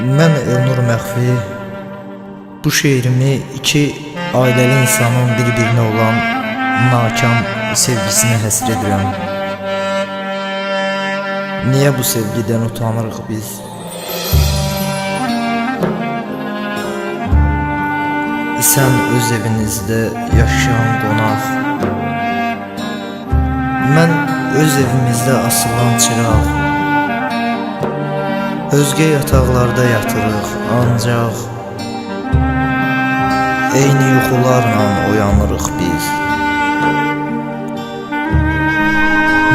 Mən Elnur Məxfi bu şeirimi iki ailəli insanın bir-birinə olan nakam sevgisine həsr edirəm. Niyə bu sevgidən utanırıq biz? Sən öz evinizdə yaşayan qonaq, mən öz evimizdə asılan çıraq. Özgə yataqlarda yatırıq, ancaq eyni yuxularla oyanırıq biz.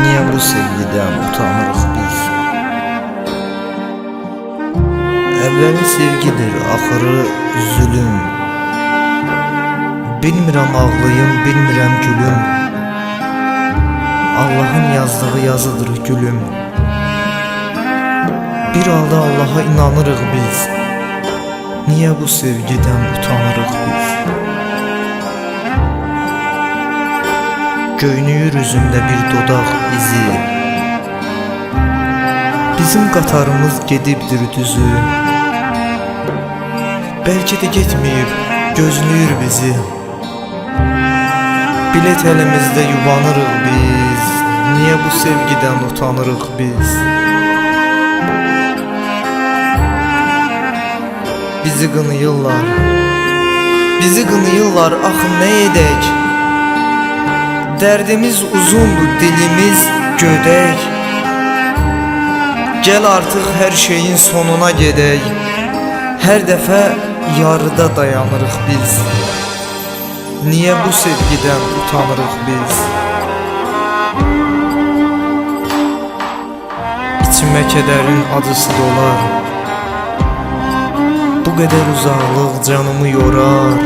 Niyə bu sevgidən utanırıq biz? Əvvəli sevgidir, axırı zülüm. Bilmirəm ağlayım, bilmirəm gülüm. Allah'ın yazdığı yazıdır gülüm. Bir halda Allah'a inanırıq biz. Niyə bu sevgidən utanırıq biz? Göynüyür üzümdə bir dodaq izi. Bizim qatarımız gedibdir düzü. Bəlkə də getməyib, gözləyir bizi. Bilet əlimizdə yubanırıq biz. Niyə bu sevgidən utanırıq biz? Bizi qınayırlar, bizi qınayırlar, axı nə edək? Dərdimiz uzundur, dilimiz gödək. Gəl artıq hər şeyin sonuna gedək. Hər dəfə yarıda dayanırıq biz. Niyə bu sevgidən utanırıq biz? İçimə kədərin acısı dolar. Bu qədər uzaqlıq canımı yorar.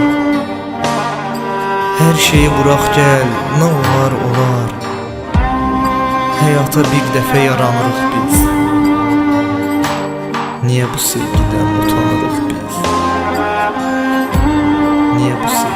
Hər şeyi burax gəl, nə olar olar. Həyata bir dəfə yaranırıq biz. Niyə bu sevgidən utanırıq biz? Niyə bu sevgidən?